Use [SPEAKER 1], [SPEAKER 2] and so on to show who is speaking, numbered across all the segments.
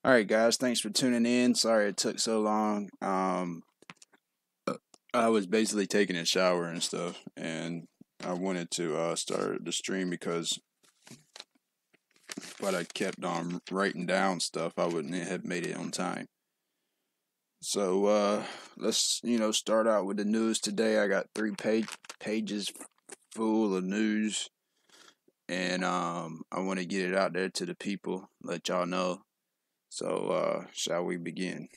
[SPEAKER 1] All right, guys, thanks for tuning in. Sorry it took so long. I was basically taking a shower and stuff, and I wanted to start the stream because if I kept on writing down stuff, I wouldn't have made it on time. So let's start out with the news today. I got pages full of news, and I want to get it out there to the people, let y'all know. So shall we begin?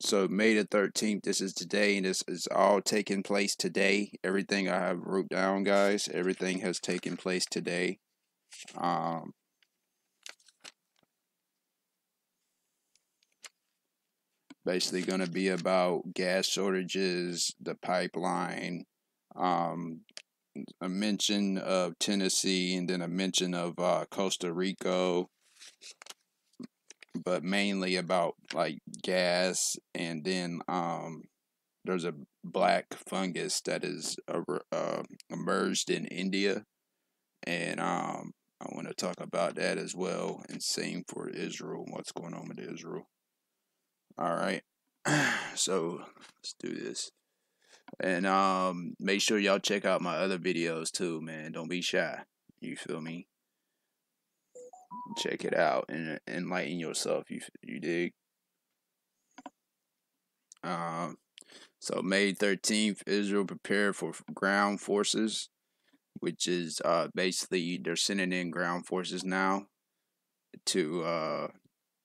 [SPEAKER 1] So May the 13th, this is today, and this is all taking place today. Everything I have wrote down, guys, everything has taken place today. Basically going to be about gas shortages, the pipeline, a mention of Tennessee, and then a mention of Costa Rica, but mainly about like gas, and then there's a black fungus that is emerged in India, and I want to talk about that as well, and same for Israel, what's going on with Israel. All right, so let's do this, and make sure y'all check out my other videos too, man. Don't be shy. You feel me? Check it out and enlighten yourself. You dig? So May 13th, Israel prepared for ground forces, which is basically they're sending in ground forces now to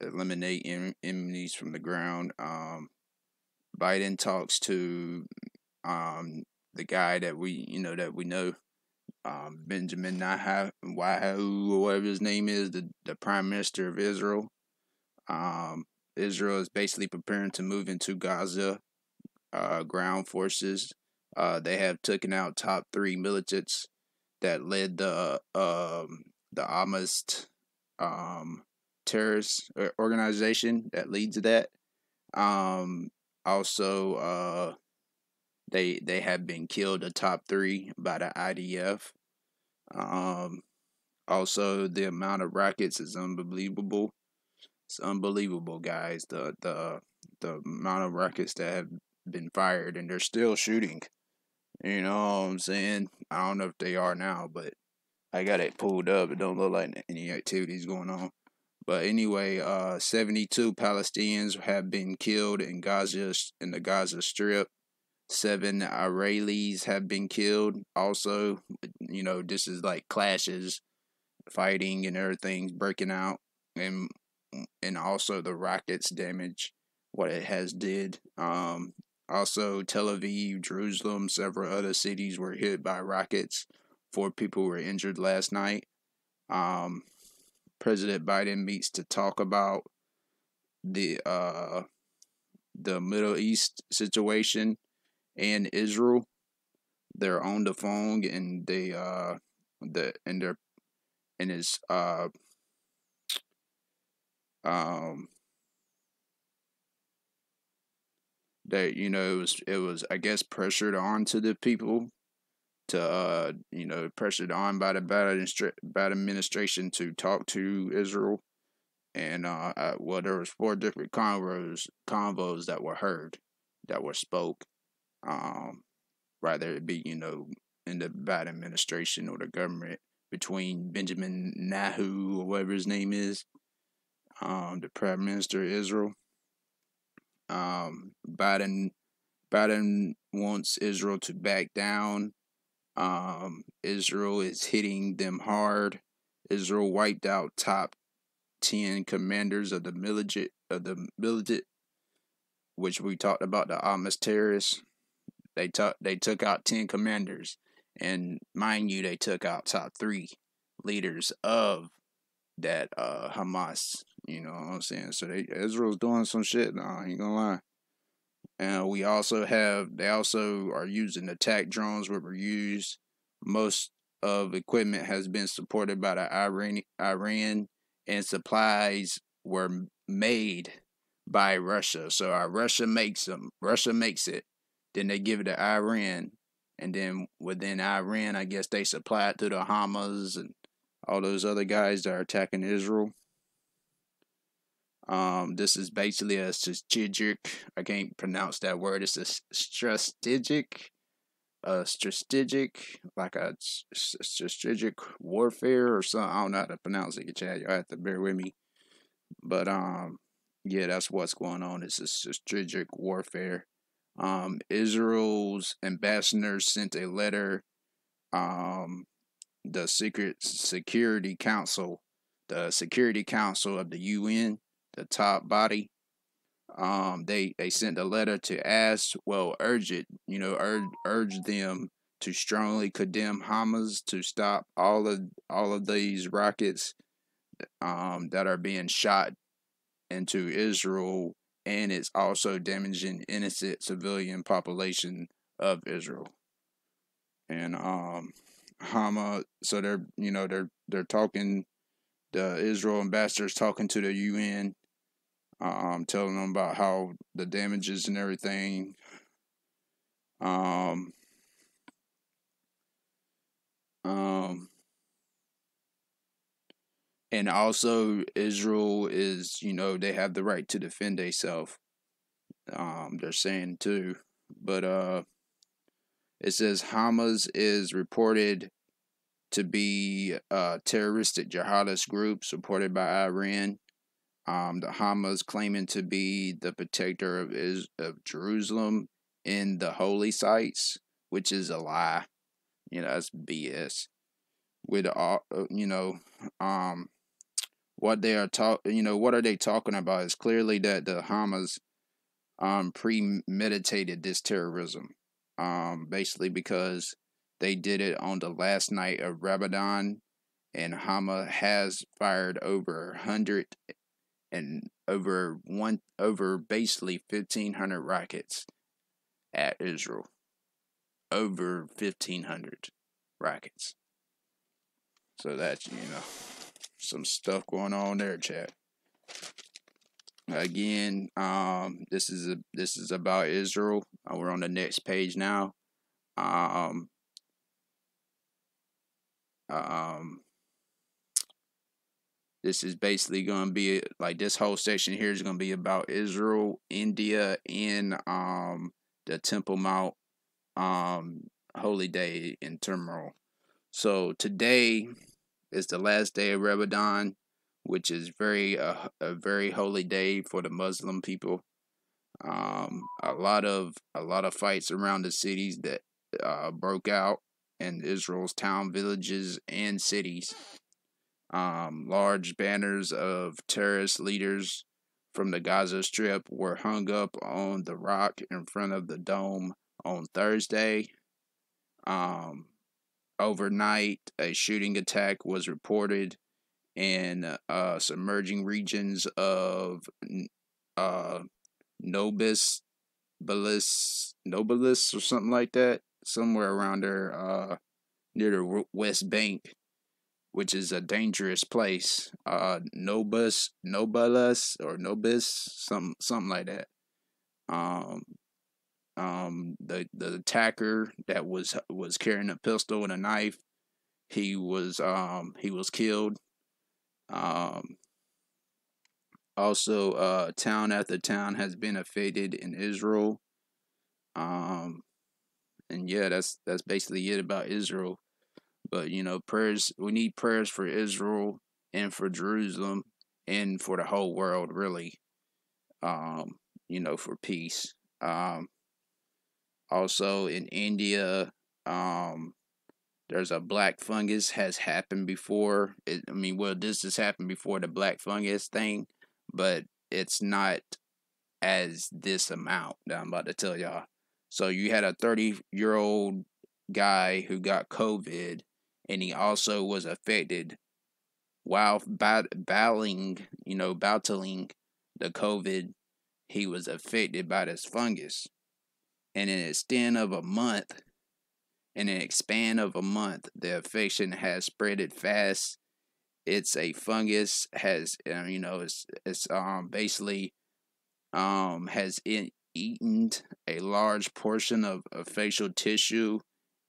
[SPEAKER 1] eliminate enemies from the ground. Biden talks to the guy that we know, Benjamin Netanyahu, or whatever his name is, the Prime Minister of Israel. Israel is basically preparing to move into Gaza. Ground forces. They have taken out top 3 militants that led the Hamas terrorist organization that leads that. Also, they have been killed. The top 3 by the IDF. Also, the amount of rockets is unbelievable. It's unbelievable, guys. The amount of rockets that have been fired, and they're still shooting. You know what I'm saying? I don't know if they are now, but I got it pulled up. It don't look like any activities going on. But anyway, 72 Palestinians have been killed in the Gaza Strip. 7 Israelis have been killed. Also, this is like clashes, fighting, and everything's breaking out, and also the rockets damage what it has did. Also, Tel Aviv, Jerusalem, several other cities were hit by rockets. 4 people were injured last night. President Biden meets to talk about the Middle East situation and Israel. They're on the phone, and they're and it's that it was I guess pressured on to the people to pressured on by the Biden administration to talk to Israel, and well, there was 4 different convos that were heard, that were spoke, rather it be in the Biden administration or the government, between Benjamin Netanyahu, or whatever his name is, the Prime Minister of Israel. Biden wants Israel to back down. Israel is hitting them hard. Israel wiped out top 10 commanders of the militant, which we talked about, the Hamas terrorists. They took out 10 commanders, and mind you, they took out top 3 leaders of that Hamas. You know what I'm saying? So Israel's doing some shit. No, I ain't gonna lie. And they also are using attack drones, which were used. Most of equipment has been supported by the Iran, and supplies were made by Russia. So Russia makes them. Russia makes it. Then they give it to Iran, and then within Iran, I guess they supply it to the Hamas and all those other guys that are attacking Israel. This is basically a strategic. I can't pronounce that word. It's a strategic, like a strategic warfare or something. I don't know how to pronounce it, Chad. Y'all have to bear with me. But yeah, that's what's going on. It's a strategic warfare. Israel's ambassador sent a letter. The Security Council of the UN, the top body. They sent a letter to ask, well, urge them to strongly condemn Hamas to stop all of these rockets that are being shot into Israel, and it's also damaging innocent civilian population of Israel. And Hamas, so they're talking. The Israel ambassador's talking to the UN, telling them about how the damages and everything. Um, and also Israel is, they have the right to defend themselves. They're saying too, but it says Hamas is reported to be a terroristic jihadist group supported by Iran. The Hamas claiming to be the protector of Jerusalem in the holy sites, which is a lie. That's BS. With all, what they are what are they talking about? Is clearly that the Hamas premeditated this terrorism. Basically because they did it on the last night of Ramadan, and Hamas has fired over 100 and over basically 1,500 rockets at Israel. Over 1,500 rockets. So that's some stuff going on there, chat. Again, this is about Israel. We're on the next page now. This is basically going to be like this whole section here is going to be about Israel, India, and the Temple Mount holy day in turmoil. So today is the last day of Ramadan, which is a very holy day for the Muslim people. A lot of fights around the cities that broke out in Israel's town, villages, and cities. Large banners of terrorist leaders from the Gaza Strip were hung up on the rock in front of the dome on Thursday. Overnight, a shooting attack was reported in submerging regions of Nobilis or something like that, somewhere around there, near the West Bank, which is a dangerous place. Nobilis, something like that. The attacker that was carrying a pistol and a knife, he was killed. Also, town after town has been affected in Israel. And yeah, that's basically it about Israel. But prayers. We need prayers for Israel and for Jerusalem and for the whole world, really. For peace. Also in India, there's a black fungus has happened before. This has happened before, the black fungus thing, but it's not as this amount that I'm about to tell y'all. So you had a 30-year-old guy who got COVID, and he also was affected while battling the COVID. He was affected by this fungus, and in a span of a month, the infection has spread fast. It's a fungus, has it's basically has eaten a large portion of facial tissue,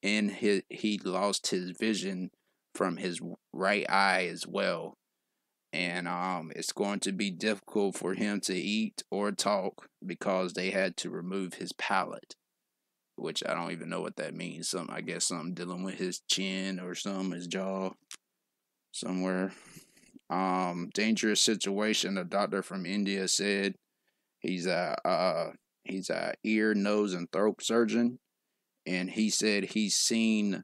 [SPEAKER 1] and he lost his vision from his right eye as well. and it's going to be difficult for him to eat or talk because they had to remove his palate, which I don't even know what that means. I guess something dealing with his chin or something, his jaw somewhere. Dangerous situation. A doctor from India said he's a ear, nose, and throat surgeon, and he said he's seen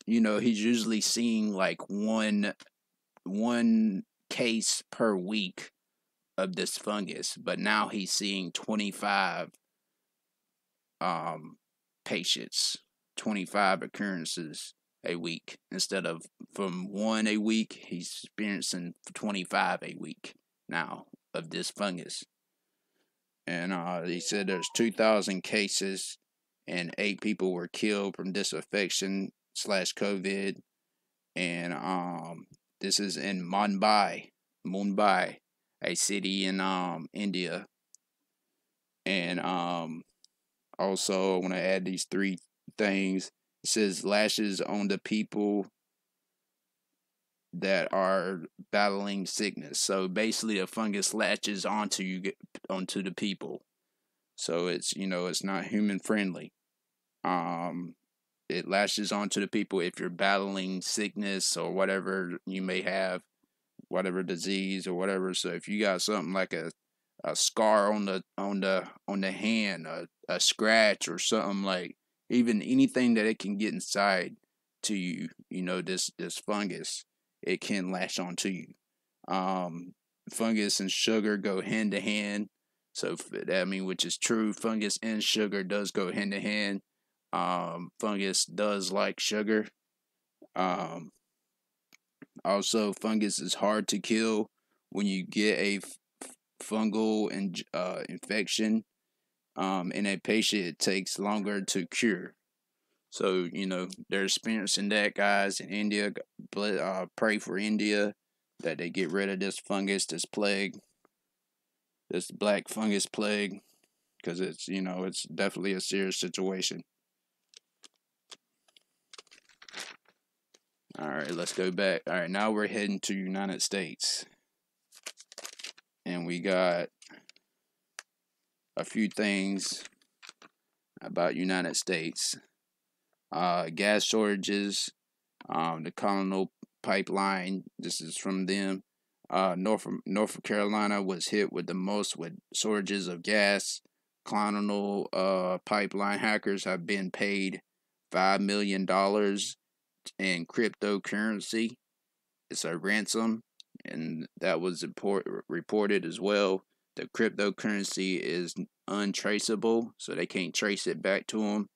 [SPEAKER 1] he's usually seeing like one case per week of this fungus, but now he's seeing 25 patients, 25 occurrences a week instead of from one a week. He's experiencing 25 a week now of this fungus, and he said there's 2,000 cases and 8 people were killed from this infection / COVID, and this is in Mumbai, a city in India, and also I want to add these 3 things. It says lashes on the people that are battling sickness. So basically, a fungus latches onto the people. So it's not human friendly. It lashes onto the people if you're battling sickness or whatever you may have, whatever disease or whatever. So if you got something like a scar on the hand, a scratch or something, like even anything that it can get inside to you, this fungus, it can latch onto you. Fungus and sugar go hand to hand. So which is true, fungus and sugar does go hand to hand. Fungus does like sugar. Also, fungus is hard to kill. When you get a fungal infection in a patient, it takes longer to cure. So they're experiencing that, guys, in India. Pray for India that they get rid of this fungus, this plague, this black fungus plague, because it's definitely a serious situation. All right, let's go back. All right, now we're heading to United States. And we got a few things about United States. Gas shortages, the Colonial Pipeline, this is from them. North Carolina was hit with the most with shortages of gas. Colonial Pipeline hackers have been paid $5 million in cryptocurrency. It's a ransom, and that was reported as well. The cryptocurrency is untraceable, so they can't trace it back to them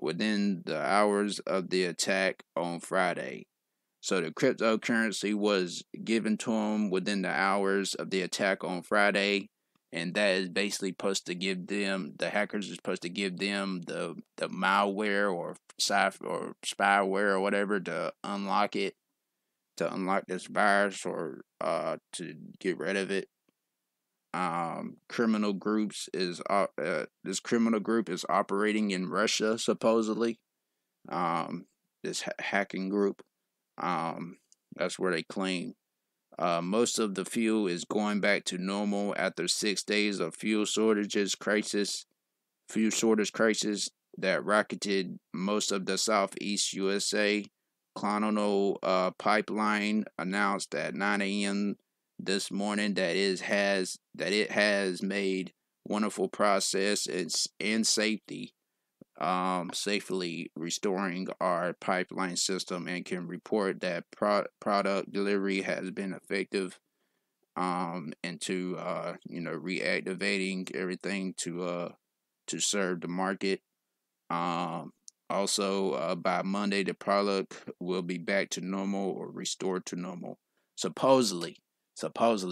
[SPEAKER 1] within the hours of the attack on Friday. So the cryptocurrency was given to them within the hours of the attack on Friday, and that is basically supposed to give them, the hackers are supposed to give them the malware or spyware or whatever to unlock it, to unlock this virus or to get rid of it. Criminal groups is this criminal group is operating in Russia supposedly. This hacking group. That's where they claim. Most of the fuel is going back to normal after 6 days of fuel shortage crisis that rocketed most of the Southeast USA. Colonial Pipeline announced at 9 a.m. this morning that it has made wonderful process and safely restoring our pipeline system, and can report that product delivery has been effective into reactivating everything to serve the market. Also, by Monday, the product will be back to normal or restored to normal. Supposedly,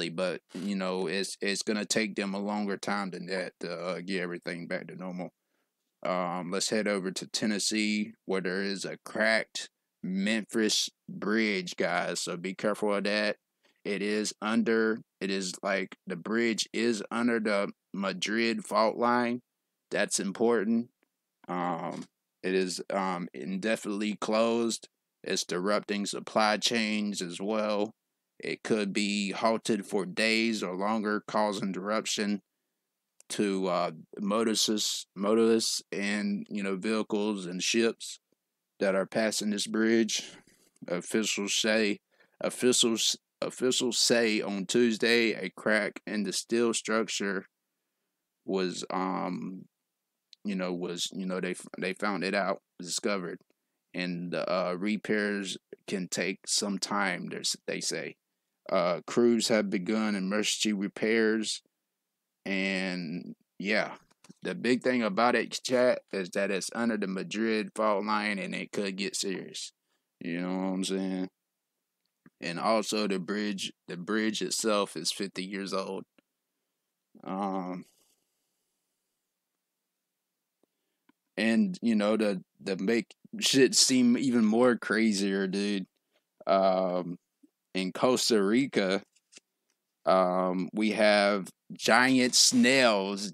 [SPEAKER 1] but it's gonna take them a longer time than that to get everything back to normal. Let's head over to Tennessee, where there is a cracked Memphis bridge, guys. So be careful of that. It is like the bridge is under the Madrid fault line. That's important. It is indefinitely closed. It's disrupting supply chains as well. It could be halted for days or longer, causing disruption to motorists and vehicles and ships that are passing this bridge. Officials say officials say on Tuesday a crack in the steel structure was they found it out, discovered, and the repairs can take some time. They say crews have begun emergency repairs, and yeah, the big thing about it, chat, is that it's under the Madrid fault line, and it could get serious. You know what I'm saying? And also the bridge itself is 50 years old. And to make shit seem even more crazier, dude. In Costa Rica, we have giant snails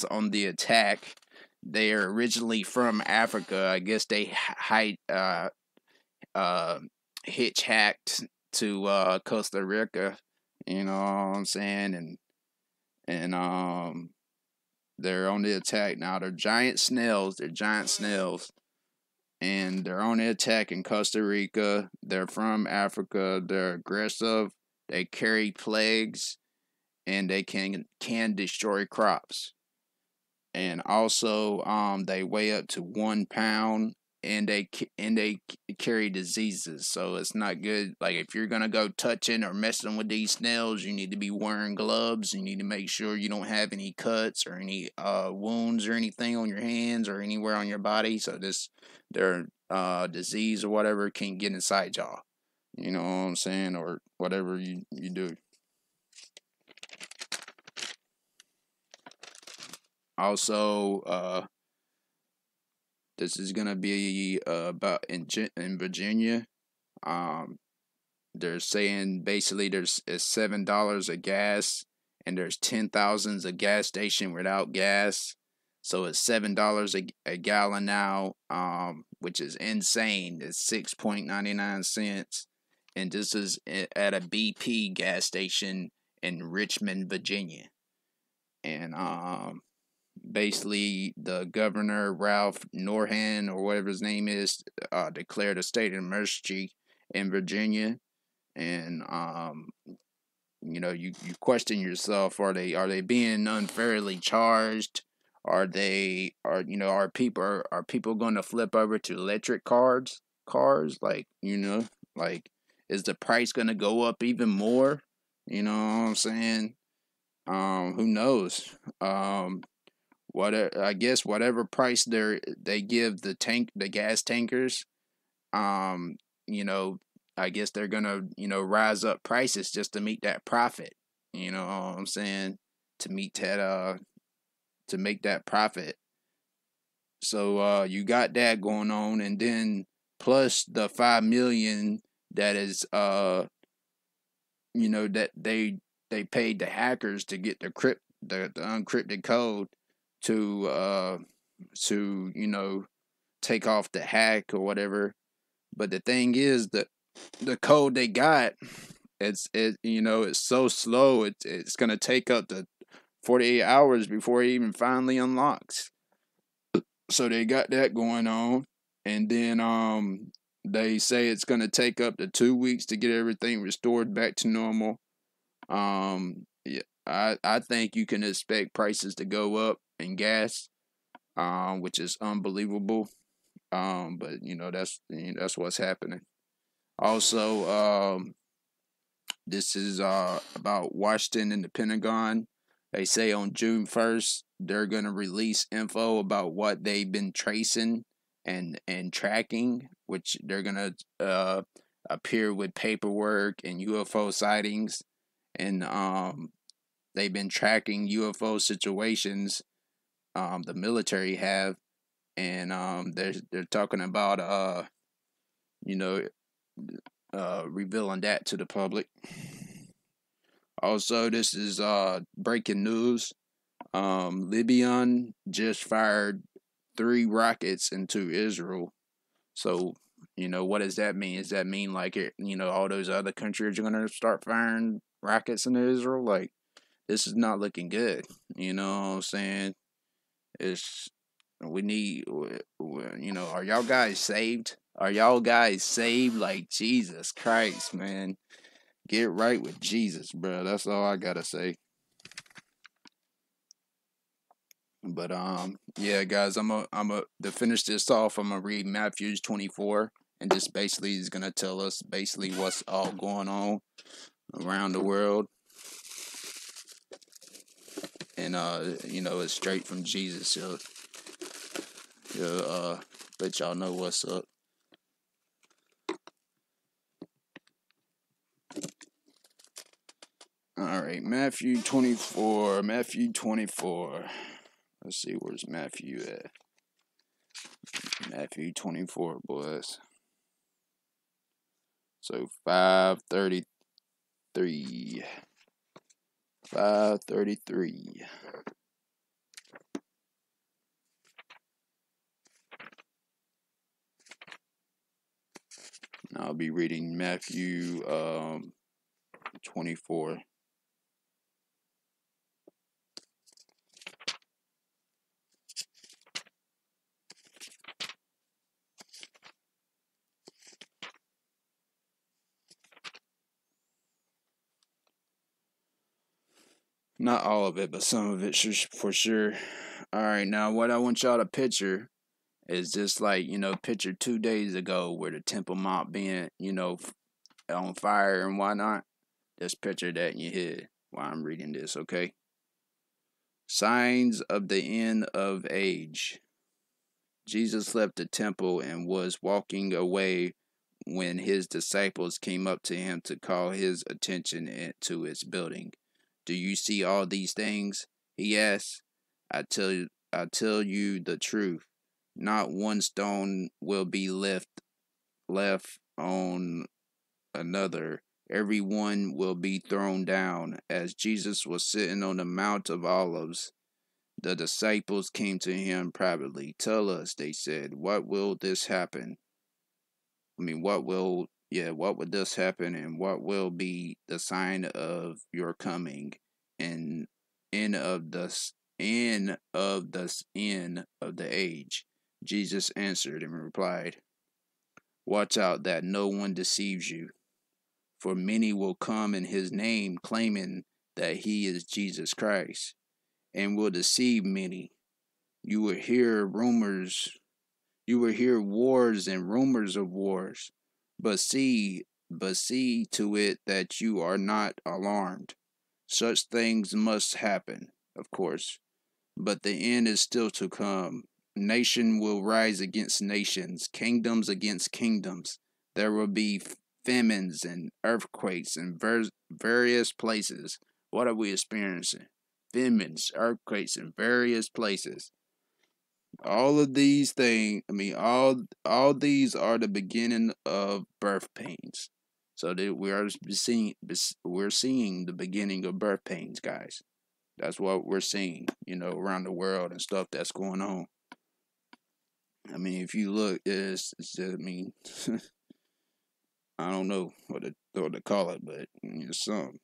[SPEAKER 1] on the attack. They are originally from Africa. I guess they hitchhiked to Costa Rica. You know what I'm saying? And they're on the attack now. They're giant snails. And they're on the attack in Costa Rica. They're from Africa. They're aggressive. They carry plagues, and they can destroy crops. And also, they weigh up to 1 pound, and they carry diseases. So it's not good. Like, if you're gonna go touching or messing with these snails, you need to be wearing gloves. You need to make sure you don't have any cuts or any wounds or anything on your hands or anywhere on your body. So their disease or whatever can get inside y'all. You know what I'm saying? Or whatever you do. Also, this is gonna be about in Virginia. They're saying basically it's $7 a gas, and there's 10,000 a gas station without gas. So it's $7 a gallon now, which is insane. It's 6.99 cents, and this is at a BP gas station in Richmond, Virginia, and basically the governor Ralph Norhan, or whatever his name is, declared a state of emergency in Virginia, and you question yourself: are they being unfairly charged? Are people going to flip over to electric cars? Like, is the price going to go up even more? You know what I'm saying? Who knows? I guess whatever price they give the gas tankers, I guess they're gonna rise up prices just to meet that profit. You know what I'm saying? To meet that to make that profit. So you got that going on, and then plus the 5 million that is that they paid the hackers to get the encrypted code to take off the hack or whatever. But the thing is that the code they got, it's so slow. It's gonna take up to 48 hours before it even finally unlocks. So they got that going on, and then they say it's gonna take up to 2 weeks to get everything restored back to normal. Yeah, I think you can expect prices to go up in gas, which is unbelievable. But that's what's happening. Also, this is about Washington and the Pentagon. They say on June 1st they're gonna release info about what they've been tracing and tracking, which they're gonna appear with paperwork and UFO sightings, and they've been tracking UFO situations. The military have, and they're talking about revealing that to the public. Also, this is breaking news. Libyan just fired 3 rockets into Israel. So, what does that mean? Does that mean like all those other countries are gonna start firing rockets into Israel? Like, this is not looking good. You know what I'm saying? It's we need. Are y'all guys saved? Are y'all guys saved? Like, Jesus Christ, man, get right with Jesus, bro. That's all I gotta say. But yeah, guys, to finish this off, I'm gonna read Matthew 24, and this basically is gonna tell us basically what's all going on around the world, and it's straight from Jesus. So let y'all know what's up. All right, Matthew 24. Matthew 24. Let's see, where's Matthew at? Matthew 24, boys. So 5:33. 5:33. I'll be reading Matthew 24. Not all of it, but some of it for sure. All right, now what I want y'all to picture is just like, picture 2 days ago where the Temple Mount being, on fire and whatnot. Just picture that in your head while I'm reading this, okay? Signs of the end of age. Jesus left the temple and was walking away when his disciples came up to him to call his attention to its building. Do you see all these things? He asked. I tell you the truth. Not one stone will be left on another. Every one will be thrown down. As Jesus was sitting on the Mount of Olives, the disciples came to him privately. Tell us, they said, what will this happen? What will this happen, and what will be the sign of your coming and end of the end of the age? Jesus answered and replied, watch out that no one deceives you, for many will come in his name claiming that he is Jesus Christ, and will deceive many. You will hear wars and rumors of wars, but see to it that you are not alarmed. Such things must happen, of course, but the end is still to come. Nation will rise against nations, kingdoms against kingdoms. There will be famines and earthquakes in various places. What are we experiencing? Famines, earthquakes in various places. All of these things, all these are the beginning of birth pains. So that we're seeing the beginning of birth pains, guys. That's what we're seeing, around the world and stuff that's going on. If you look, I don't know what to call it, but some.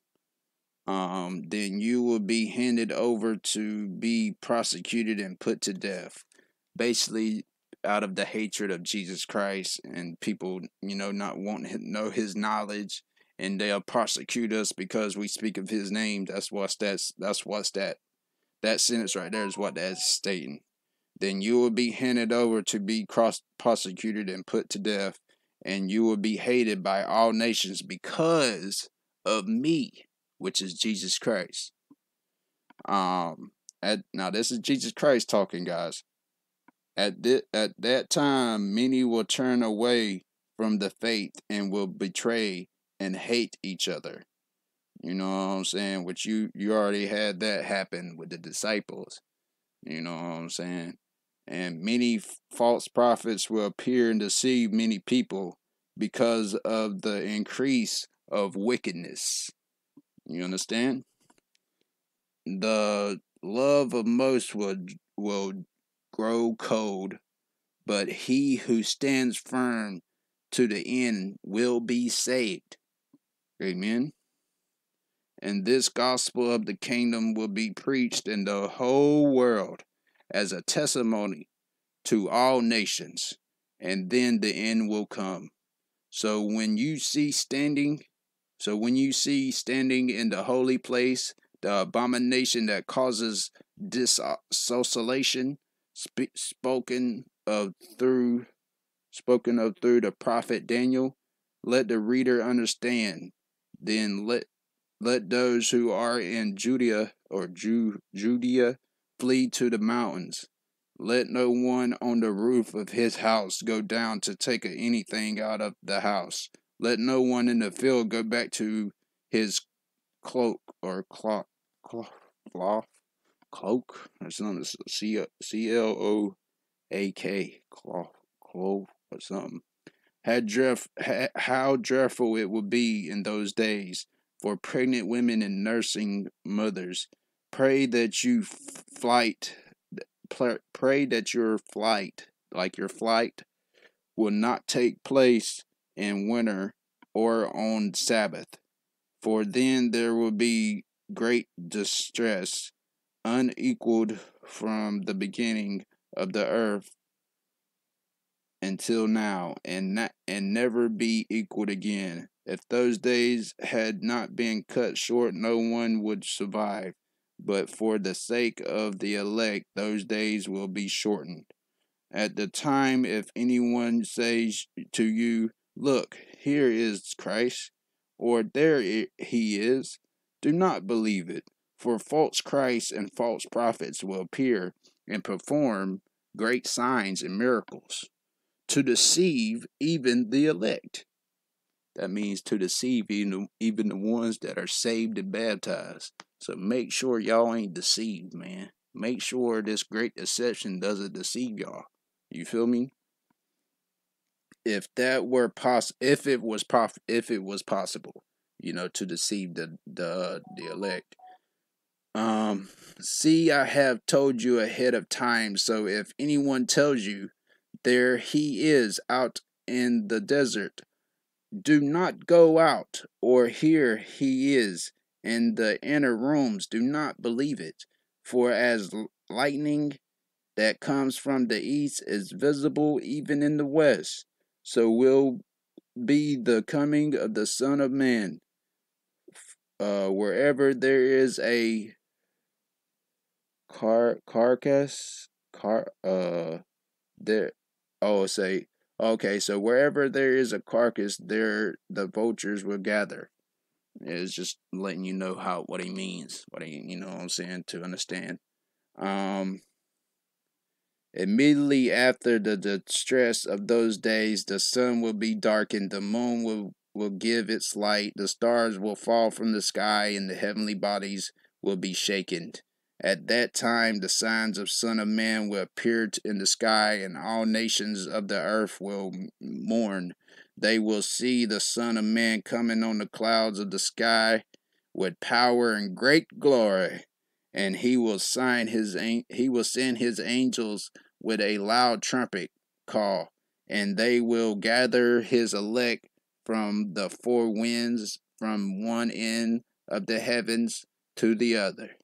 [SPEAKER 1] Then you will be handed over to be prosecuted and put to death. Basically, out of the hatred of Jesus Christ and people, not wanting to know his knowledge, and they'll prosecute us because we speak of his name. That sentence right there is what that's stating. Then you will be handed over to be prosecuted and put to death, and you will be hated by all nations because of me, which is Jesus Christ. Now this is Jesus Christ talking, guys. At that time, many will turn away from the faith and will betray and hate each other. You know what I'm saying? Which you already had that happen with the disciples. You know what I'm saying? And many false prophets will appear and deceive many people because of the increase of wickedness. You understand? The love of most will grow cold, but he who stands firm to the end will be saved. Amen. And this gospel of the kingdom will be preached in the whole world as a testimony to all nations, and then the end will come. So when you see standing in the holy place the abomination that causes dissociation, spoken of through the prophet Daniel, let the reader understand. Then let those who are in Judea flee to the mountains. Let no one on the roof of his house go down to take anything out of the house. Let no one in the field go back to his cloak or cloak. That's known as CLOAK, cloak or something. How dreadful it would be in those days for pregnant women and nursing mothers. Pray that your flight, will not take place in winter or on Sabbath, for then there will be great distress, unequaled from the beginning of the earth until now, and never be equaled again. If those days had not been cut short, no one would survive. But for the sake of the elect, those days will be shortened. At the time, if anyone says to you, "Look, here is Christ," or "There he is," do not believe it. For false Christs and false prophets will appear and perform great signs and miracles to deceive even the elect. That means to deceive even the ones that are saved and baptized. So make sure y'all ain't deceived, man. Make sure this great deception doesn't deceive y'all. You feel me? If it was possible, to deceive the elect. See, I have told you ahead of time. So if anyone tells you, "There he is out in the desert," do not go out, or "Here he is in the inner rooms," do not believe it. For as lightning that comes from the east is visible even in the west, so will be the coming of the Son of Man. Wherever there is a carcass, there. Oh, say okay. So wherever there is a carcass, there the vultures will gather. It's just letting you know what he means. You know what I'm saying, to understand. Immediately after the distress of those days, the sun will be darkened, the moon will give its light, the stars will fall from the sky, and the heavenly bodies will be shaken. At that time, the signs of Son of Man will appear in the sky, and all nations of the earth will mourn. They will see the Son of Man coming on the clouds of the sky with power and great glory, and he will send his angels with a loud trumpet call, and they will gather his elect from the four winds, from one end of the heavens to the other.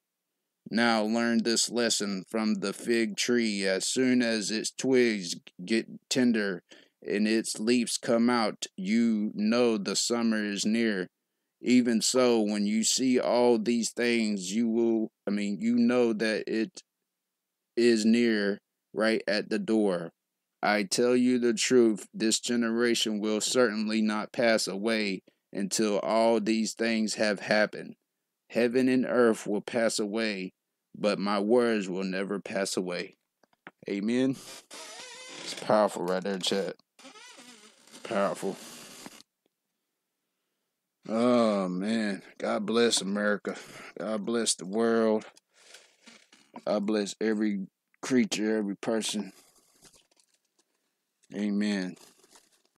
[SPEAKER 1] Now learn this lesson from the fig tree. As soon as its twigs get tender and its leaves come out, you know the summer is near. Even so, when you see all these things, you know that it is near, right at the door. I tell you the truth, this generation will certainly not pass away until all these things have happened. Heaven and earth will pass away, but my words will never pass away. Amen. It's powerful right there, chat. Powerful. Oh, man. God bless America. God bless the world. God bless every creature, every person. Amen.